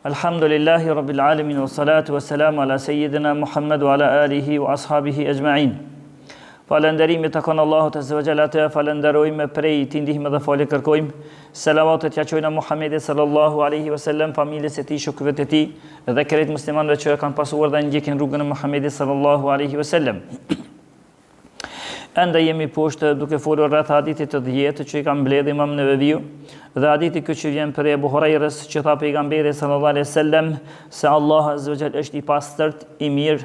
Alhamdulillahi Rabbil Alamin wa salatu wa salamu ala Sayyidina Muhammad wa ala alihi wa ashabihi ajma'in. Falënderimi takon Allahut azza wa jalla, të falenderojmë prej tij ndihmë dhe falë kërkojmë. Selavatet ja çojna Muhammedit sallallahu alaihi wasallam, familjes së tij, shokëve të tij dhe krejt muslimanëve që kanë pasuar dhe ndjekin rrugën e Muhammedit sallallahu alaihi wasallam. Ende jemi poshtë duke folur rreth hadithit të 10 që i ka mbledhur Imam Neveviu, dhe hadithi që vjen për Ebu Hurairës që tha pejgamberi sallallahu alaihi wasallam se Allah azza wa jalla është i pastërt, i mirë,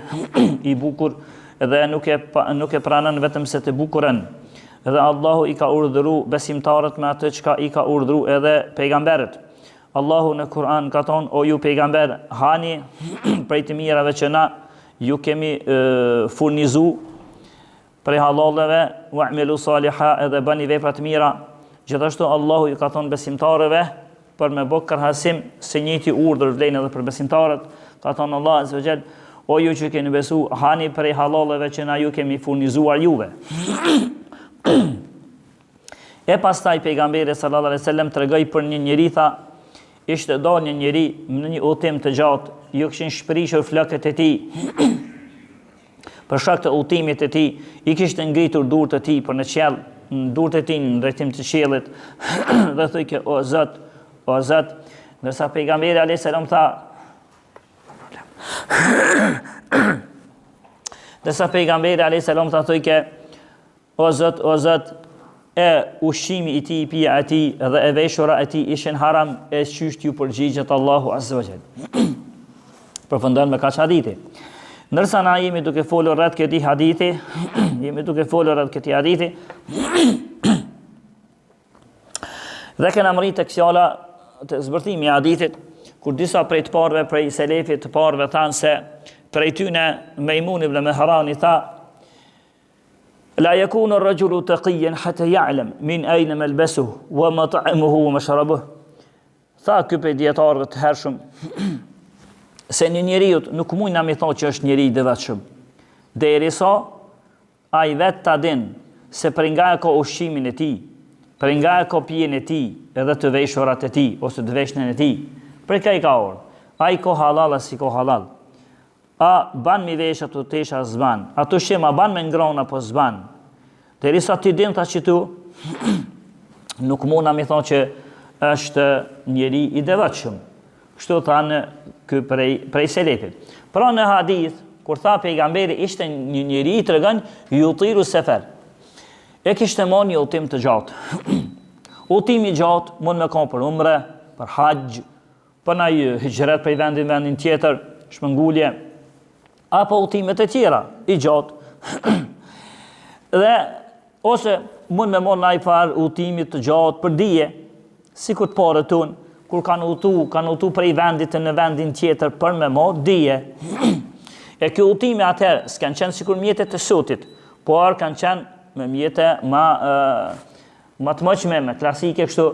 i bukur dhe nuk e pranon vetëm se të bukurën. Dhe Allahu i ka urdhëruar besimtarët me atë çka i ka urdhëruar edhe pejgamberët. Allahu në Kur'an ka thonë: o ju pejgamber, hani prej të mirave që na ju kemi furnizuar prej halalleve, wa'malu saliha, edhe bëni vepra të mira. Gjithashtu Allahu i ka thonë besimtarëve për me bë krahasim se njëjti urdhër vlen edhe për besimtarët. Ka thonë Allah azza wa jall: o ju që keni besu, hani prej halalleve që na ju kemi furnizuar juve. E pastaj pejgamberi sallallahu alaihi wasallam tregoi për një njeri, tha: ishte dalë një njeri në një udhtim të gjatë, ju kishin shprishur flokët e tij. Për shkak të udhtimit të tij, i kishte ngritur durët e tij për në qiell, durët e tij në drejtim të qiellit, dhe thoi që o Zot, ndërsa pejgamberi alayhis salam tha, thoi që o Zot, e ushqimi i tij, pija e tij dhe e veshura e tij ishin haram, e çysh ju përgjigjet Allahu azza wa jall. Përfundon me kaq hadithi. Ndërsa na jemi duke folur rreth këtij hadithi, dhe kena mrit tek fjala të zbërthimi i hadithit, kur disa prej të parëve, prej selefit të parëve thanë se prej tyne Mejmun ibn Mehrani tha: la yakunu ar-rajulu taqiyan hatta ya'lam min ayna malbasuhu wa mat'amuhu wa mashrabuhu. Tha ky prej dietarëve të hershëm se një njeriu nuk mund na mi thonë që është njeri i devotshëm derisa ai vetë ta din se për nga e ka ushqimin e tij, për nga e ka pijen e tij, edhe të veshurat e tij ose të veshnën e tij, për ka i ka orë, ai ka halal as i ka halal, a ban mi vesh ato tesha zban, ato shem a ban me ngrona po zban, derisa ti din ta që tu nuk mund na mi thonë që është njeri i devotshëm. Kështu thanë ky prej selefit. Pra në hadith, kur tha pejgamberi ishte një njeri i tregon yutiru sefer, e kishte marrë një udhtim të gjatë. Udhtimi i gjatë mund me kanë për umre, për haxh, për një hijret prej vendin tjetër, shpëngulje, apo udhime të tjera i gjatë. Dhe ose mund me marrë një farë udhimi të gjatë për dije, sikur të parët tonë, kur kanë udhtu prej vendit në vendin tjetër për me marrë dije. E kjo udhime atëherë s'kan qenë sikur mjetet e sotit, por kanë qenë me mjete ma të mëqme, me klasike kështu,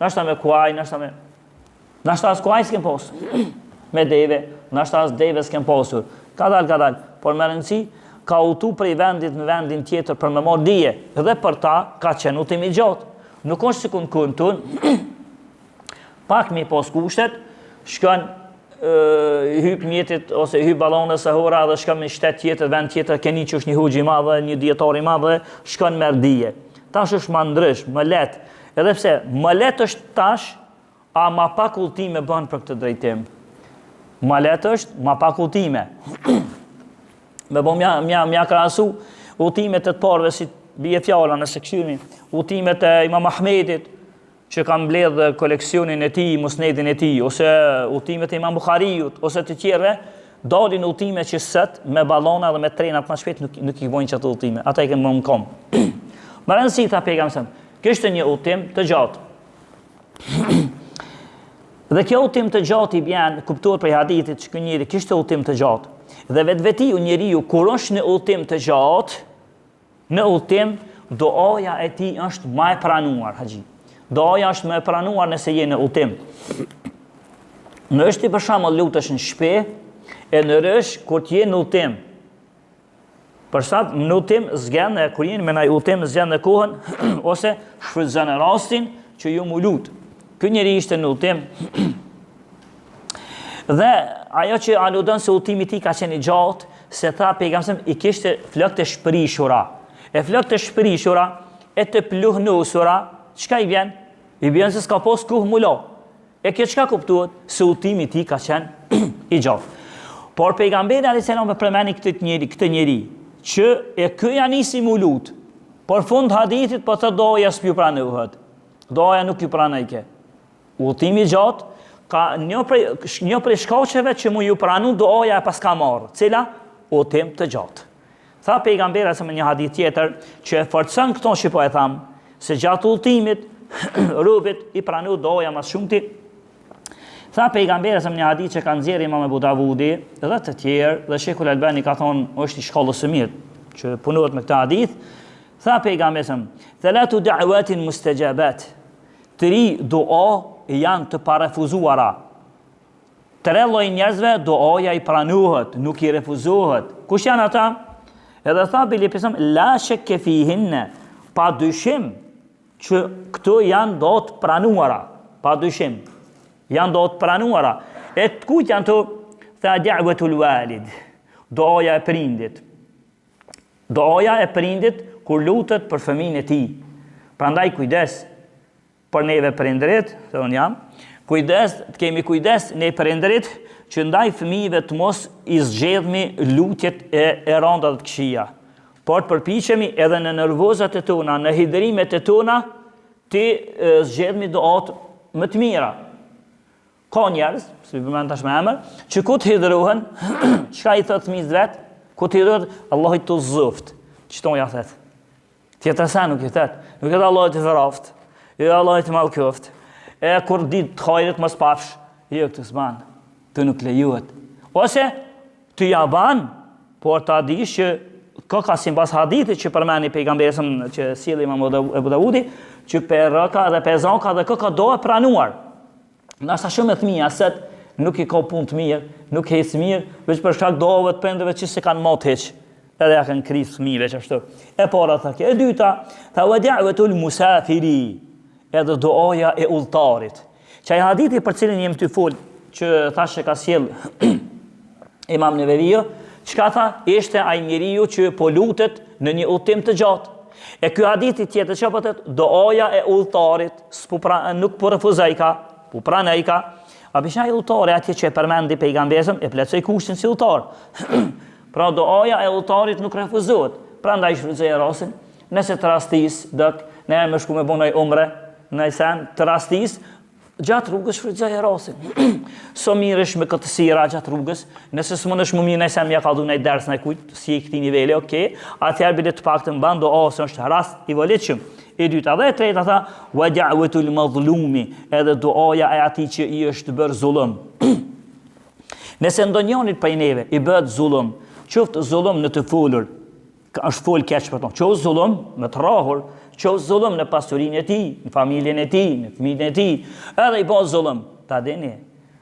nashta me kuaj, nashta as kuaj s'ken posur, me deve, nashta as deve s'ken posur, kadal, por me rëndësi, ka udhtu prej vendit në vendin tjetër për me marrë dije, dhe për ta ka qenë udhtim i gjatë. Nuk është sikur në kohën tonë, pak mi pos kushtet, shkon hyp mjetit ose hyp ballonës së hora dhe shkon me shtet tjetër, vend tjetër, keni që është një hoxh i madh, një dietar i madh, shkon merr dije. Tash është më ndrysh, më lehtë. Edhe pse më lehtë është tash, a ma pak udhime bën për këtë drejtim. Më lehtë është, ma pak udhime. Me bë mja krahasu udhimet e të parëve, si bie fjala nëse këshirmi, udhimet e Imam Ahmedit, që kam mbledh koleksionin e tij, musnedin e tij, ose udhimet e Imam Buhariut, ose të tjerëve, dalin udhime që sot me ballona dhe me trenat më shpejt nuk i vojnë çato udhime. Ata i kemë më kom. Më rëndësi tha pejgamberi, kishte një udhtim të gjatë. Dhe kjo udhtim të gjatë i bën, kuptohet për hadithit që ky njeri kishte udhtim të gjatë. Dhe vetvetiu njeriu kur është në udhtim të gjatë, në udhtim doaja e tij është më e pranuar, haxhi. Doaja është më e pranuar nëse je në udhtim. Në është ti për shembull lutesh në shtëpi, e në rësh kur të je në udhtim. Për sa në udhtim zgjen, kur jeni me ndaj udhtim zgjen në kohën ose shfrytëzon rastin që ju mu lut. Ky njeri ishte në udhtim Dhe ajo që aludon se udhëtimi i tij ka qenë i gjatë, se tha pejgamberi i kishte flokë të shprishura. E flokë të shprishura e të pluhnusura, çka i vjen? I vjen se s'ka pas kuh mulo. E kjo çka kuptuhet? Se udhëtimi i tij ka qenë i gjatë. Por pejgamberi alayhis salam e përmeni këtë njeri që e ky ja nisi mulut. Por fund hadithit po të doja s'ju pranohet. Doja nuk ju pranojke. Udhëtimi i gjatë ka një prej shkaqeve që mu ju pranu doja e pas ka marrë. Cila? Udhëtim të gjatë. Tha pejgamberi se me një hadith tjetër që e forcon këto që po e tham, se gjatë udhëtimit rubit i pranu doja mas shumti. Tha pejgamberi se me një hadith që ka nxjerrë Imam Abu Davudi dhe të tjerë, dhe Sheikhul Albani ka thonë është i shkollës së mirë që punohet me këtë hadith. Tha pejgamberi se thalatu da'watin mustajabat. 3 dua janë të parefuzuara. 3 lloj njerëzve duaja i pranohet, nuk i refuzohet. Kush janë ata? Edhe tha bili pesam la shakka fihinna, pa dyshim që këto janë do të pranuara, pa dyshim. Janë do të pranuara. E të kujt janë të? Tha da'watul walid, duaja e prindit. Duaja e prindit kur lutet për fëmijën e tij. Prandaj kujdes për neve prindrit, thonë jam. Kujdes, të kemi kujdes ne prindrit që ndaj fëmijëve të mos i zgjedhmi lutjet e rënda të këqija. Por të përpiqemi edhe në nervozat e tona, në hidrimet e tona, të zgjedhmi duat më të mira. Ka njerëz, si përmend tash me emër, që ku të hidrohen, çka i thot fëmijës vet? Ku të hidrohet, Allahu të zoft. Çton ja thet. Tjetër sa nuk i thet. Nuk e Allahu të vraft. Jo Allahu të mallkoft. E kur ditë të hajrit mos pafsh, jo këtë s'ban. Të nuk lejohet. Ose të ja ban, por ta dish që ka sipas hadithit që përmeni pejgamberi që sjell Imam Abu Davudi, që perraka dhe pezanka dhe ka do e pranuar. Nasa shumë e fëmija set nuk i ka punë të mirë, nuk hec mirë, veç për shkak dove të prindërve që se kanë mot heq. Edhe ja kanë krisë fëmijëve që ashtu. E para tha kjo. E dyta, tha wa da'watul musafiri, edhe duaja e udhëtarit. Çaj hadithi për cilin jem ty fol, që thashë ka sjell Imam Neveviu, çka tha? Ishte ai njeriu që po lutet në një udhtim të gjatë. E ky hadithi tjetër çfarë po thotë? Duaja e udhëtarit, nuk po refuzoi ka, po pranoi ka. A bishaj udhëtari atje që e përmendi pejgamberi e plotësoi kushtin si udhëtar. Pra duaja e udhëtarit nuk refuzohet. Prandaj shfrytëzoi rastin, nëse të rastis dot, ne më shku me bonoj umre, nëse të rastis gjatë rrugës shfrytëzoi rastin. So mirësh me këtë sira gjatë rrugës, nëse s'mundesh më mirë nëse më ka dhënë një ders në kujt, si këtij niveli, okay, atëherë bile të paktën ban dua ose është rast i volitshëm. E dyta dhe e treta tha wa da'watul mazlumi, edhe duaja e atij që i është bërë zullum. Nëse ndonjërit prej neve i bëhet zullum, qoftë zullum në të folur, është fol keq për to, qoftë zullum në të rrahur, qoftë zullum në pasurinë e tij, në familjen e tij, në fëmijën e tij, edhe i bën zullum, ta dini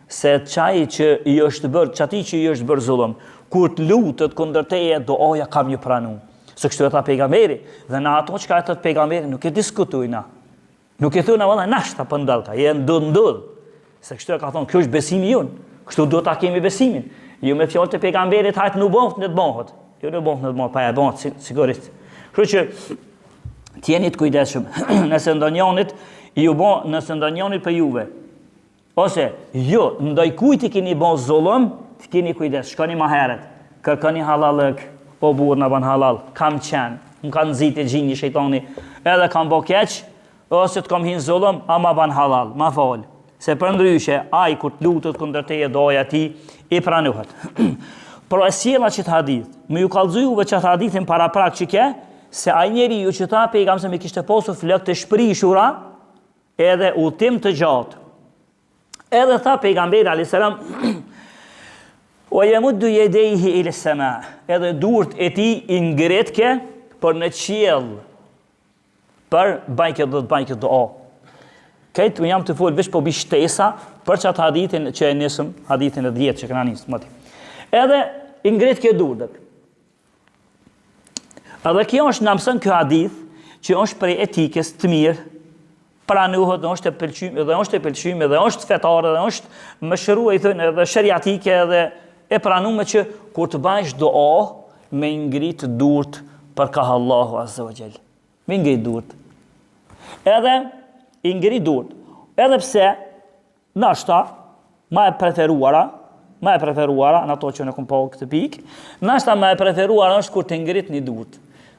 se çai që i është bërë, çati që i është bërë zullum, kur të lutet kundër teje, duaja kam ju pranu. Se kështu e tha pejgamberi, dhe në ato që ka e thot pejgamberi, nuk e diskutujna. Nuk e thuna, valla, nashta për ndalka, je ndudh. Se kështu e ka thonë, kjo është besimi jun, kështu duhet ta kemi besimin. Ju me fjallë të pejgamberit, hajtë në bëhët, në të bëhët. Jo në bëhët, në të bëhët, pa e bëhët, sigurisht. Kështu që, tjeni të kujdeshëm, nëse ndonjonit për juve, ose, jo, ndoj kujt i keni bëhë zullum, të keni kujdes, shkoni ma heret, kërkoni halalëk, o burë në ban halal, kam qenë, më kanë zit e gjinjë shejtani, edhe kam bo keq, ose të kam hinë zullum, ama ban halal, ma falë. Se për ndryshe, aj kur të lutët kundër teje doja ti, i pranuhet. Por e sjella që të hadith, më ju kallëzujuve që të hadithin para prak që ke, se aj njeri ju që ta pejgamberi se me kishte posur flok të shprishura, edhe udhtim të gjatë. Edhe tha pejgamberi alayhis salam, wa yamuddu yadayhi ila as-sama, edhe durt e tij i ngretke për në qiell, për bajkë dua. Këtë jam të fol veç po bi shtesa për çat hadithin që e nisëm, hadithin e 10 që kena nisë më. Edhe i ngretke durët. Edhe kjo është na mëson ky hadith që është prej etikës të mirë pranuhet, dhe është e pëlqyme, dhe është fetare, dhe është mëshiruar, i thënë, edhe shariatike, edhe e pranuar që kur të bësh dua me ngrit durt për ka Allahu Azza wa Jall. Me ngrit durt. Edhe i ngrit durt. Edhe pse nashta ma e preferuara në ato që në kom pa këtë pikë, nashta ma e preferuara është kur të ngrit një durt.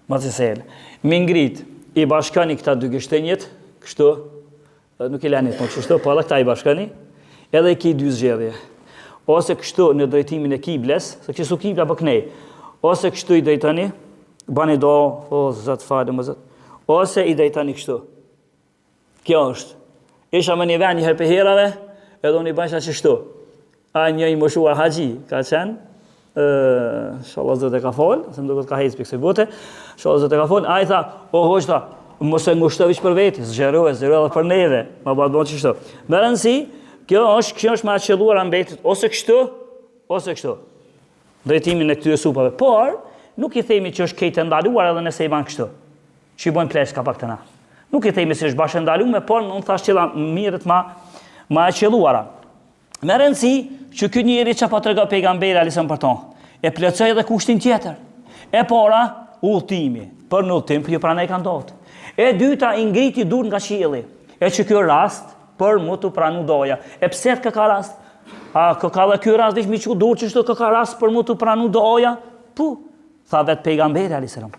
Ma të selë. Me ngrit i bashkani këta dy gështenjet, kështu, nuk i leni të kështu, po edhe këta i bashkani, edhe i ki dy zgjedhje. Ose kështu në drejtimin e kibles, se kështu kibla për kënej, ose kështu i drejtani, bani do, o zëtë falë, më zëtë, ose i drejtani kështu. Kjo është. Isha me një ven një herë për herave, edhe unë i bashka që shtu. A një i moshuar haxhi, ka qenë, inshallah zot e ka fol, se më duket ka hecë pikë bote. Inshallah zot e ka fol. Ai tha, o hoxha, mos e ngushtovish për veti, zgjeroj edhe për neve. Ma bëhet çështo. Me rëndësi, kjo është më aqelluar ambetit ose kështu. Drejtimin e këtyre supave. Por nuk i themi që është këtë ndaluar edhe nëse i ban kështu. Që i bën plesh ka pak të na. Nuk i themi se është bashkë ndaluar, por unë thash që mirët ma aqelluara. Me rëndësi që ky njeri që po tregoi pejgamberi alisëm për ton, e plotësoi edhe kushtin tjetër. E para, udhëtimi, për në udhëtim, jo pranë ka ndodhur. E dyta, i ngriti dur nga qielli. E që ky rast për mu të pranu doja. E pse ka rast? A ka dhe ky rast veç mi çu dur çështë ka rast për mu të pranu doja? Po, tha vet pejgamberi alisëm.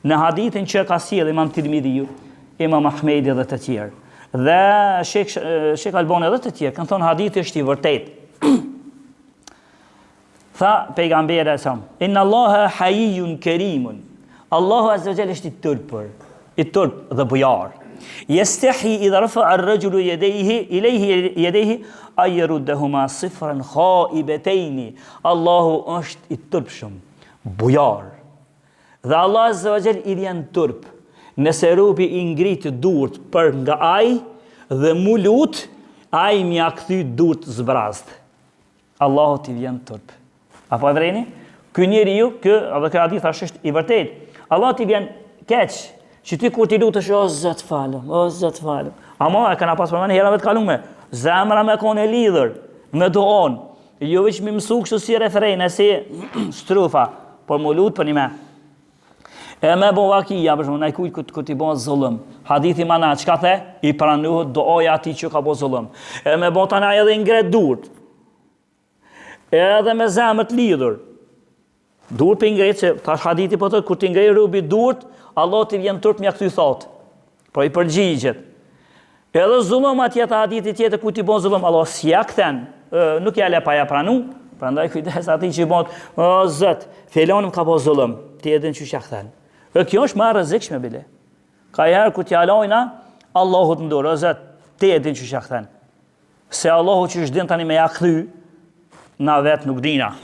Në hadithin që ka sjellë Imam Tirmidhiu, Imam Ahmedi dhe të tjerë. Dhe Sheikh Albani edhe të tjerë kanë thonë hadithi është i vërtetë. Tha pejgamberi sa, inna Allaha hayyun karimun. Allahu azza wa jalla është i turp dhe bujar. Yastahi idha rafa'a ar-rajulu ilayhi yadayhi ay yaruddahuma sifran khaibatayn. Allahu është i turpshëm, bujar. Dhe Allah azza wa jalla i vjen turp. Nëse robi i ngrit durt për nga aj dhe mu lut, aj mja kthy durt zbrast. Allahu t'i vjen turp. Apo e vreni? Ky njeriu, edhe ky hadith është i vërtet. Allah t'i vjen keq, që ti kur ti lutesh o Zot falem, o Zot falem. Ama e kanë pas përmend herave të kaluara. Zemra më kon e lidhur me duon. Jo veç më mësu kështu si refren, si strofa, por mu lut për një me. E me bo vakia, për shumë, najkuj këtë t'i bo zullëm. Hadithi mana, qka the? I pranuhet doja ati që ka bo zullëm. E me bo tana edhe ngret durt. Edhe me zemët lidhur. Durt për ngret, që tash hadithi po të, kur t'i ngret rubi durt, Allah t'i vjen turp mja këty thot. Pro i përgjigjet. Edhe zullëm atjeta hadithi tjetër ku t'i bo zullëm, Allah s'ja këthen, nuk jale pa ja pranu. Prandaj kujdes ati që i bon, o Zot, filanum ka bo zullëm, ti edhin që shja këthen. E kjo është më rrezikshme bile. Ka herë ku t'ja lojna, Allahu të ndorë, o Zot, ti e din që shja këthen. Se Allahu që është din tani me ja kthy, na vetë nuk dina.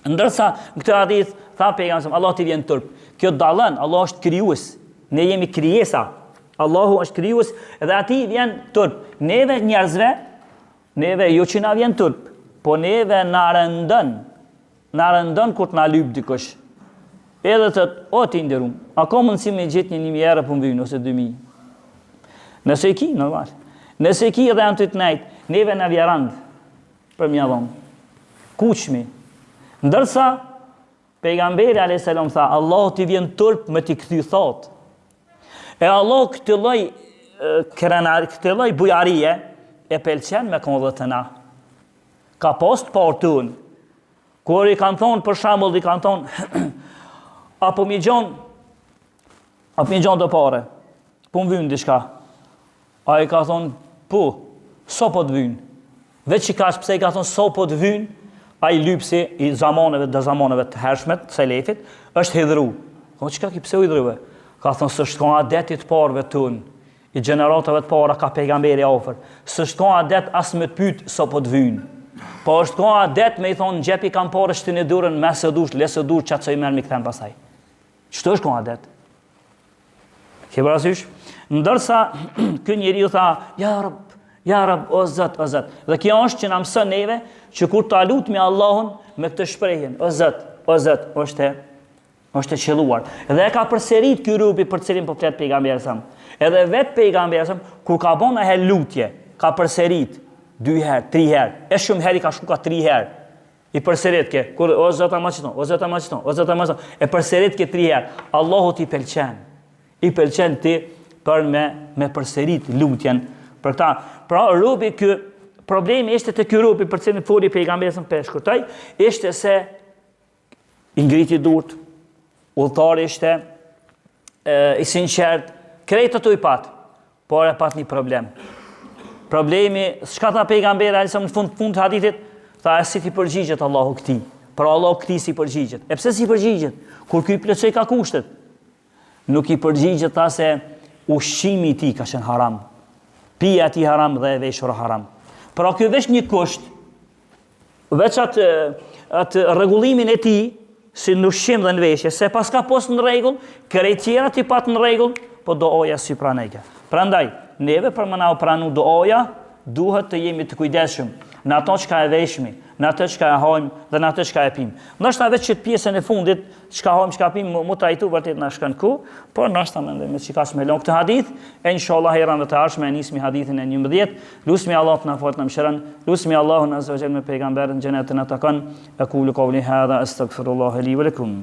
Ndërsa, në këtë hadith, tha pejgamberi, Allah t'i vjen turp. Kjo dallën, Allah është krijues. Ne jemi krijesa. Allahu është krijues dhe ati vjen turp. Neve njerëzve, neve jo që na vjen turp, po neve na rëndon kur t'na lyp dikush. Edhe të o ti nderum, a ka mundësi me gjithë një 1000 euro për mbynë, ose 2000? Nëse i ki, normal. Nëse i ki edhe janë të të nejtë, neve në vjerand për mja dhomë. Kuqmi. Ndërsa, pejgamberi a.s. tha, Allah t'i vjen turp me t'i këthy thot. E Allah këtë loj bujarije e pelqen me kënë dhe të na. Ka post portun. Kur i kanë thonë, për shambull, i kanë thonë, apo mi gjon do pare, po më vynë dishka. A i ka thonë, po, so po të vynë. Veç që ka shpse i ka thonë, so po të vynë, a i lypsi i zamaneve të hershmet, të selefit, është hidhru. Thonë, qëka ki pse u hidhruve? Ka thonë, së shtë ka adetit parve tënë, i generatave të para ka pejgamberi ofër, së shtë ka adet as me të pytë, so po të vynë. Po është ka adet me i thonë, gjepi kam parë shtë një durën, me së dush, lesë dush, qatë që i merë mi këthem pasaj. Qëto është ka adet? Ke parasysh? Ndërsa, kë njeri ju tha, ja rab, o Zot, o Zot. Dhe kjo është që na mëson neve, që kur ta lutmi Allahun me këtë shprehjen, o Zot, është e qelluar. Dhe e ka përsërit ky rubi për cilin po flet pejgamberi sa. Edhe vetë pejgamberi kur ka bon e lutje, ka përserit 2 herë, 3 herë, e shumë herë i ka shku ka 3 herë. I përserit ke, kur o Zot ama qiton, o Zot ama qiton, o Zot ama qiton, e përserit ke 3 herë. Allahu ti pëlqen. I pëlqen ti për me përserit lutjen për ta. Pra robi ky problemi ishte te ky robi për cilin foli pejgamberi sa pe shkurtoj, ishte se i ngriti durt, udhëtari ishte i sinqert, krejt ato i pat, por e pat një problem. Problemi, çka tha pejgamberi alisa në fund të hadithit, tha e si ti përgjigjet Allahu këtij. Pra Allahu këtij si përgjigjet. E pse si përgjigjet? Kur ky plotësoi ka kushtet. Nuk i përgjigjet tha se ushqimi i tij ka qenë haram. Pija ti haram dhe e veshur haram. Pra ky veç një kusht, veç atë rregullimin e tij, si në ushqim dhe në veshje, se pas ka pos në rregull, krejt tjera ti pat në rregull, po doja si praneke. Prandaj, neve për më na u pranu doja, duhet të jemi të kujdesshëm në ato çka e veshmi, në ato çka e hajmë dhe në ato çka e pim. Ndoshta vetë që pjesën e fundit, çka hajmë, çka pim, mu trajtu vërtet na shkon ku, por ndoshta mendoj me çikash me lon këtë hadith, e inshallah herën e të ardhshme e nismi hadithin e 11. Lusmi Allah na fort na mëshiron, lusmi Allahun azza wa jalla me pejgamberin xhenetën e takon. Aqulu qawli hadha astaghfirullah li wa lakum.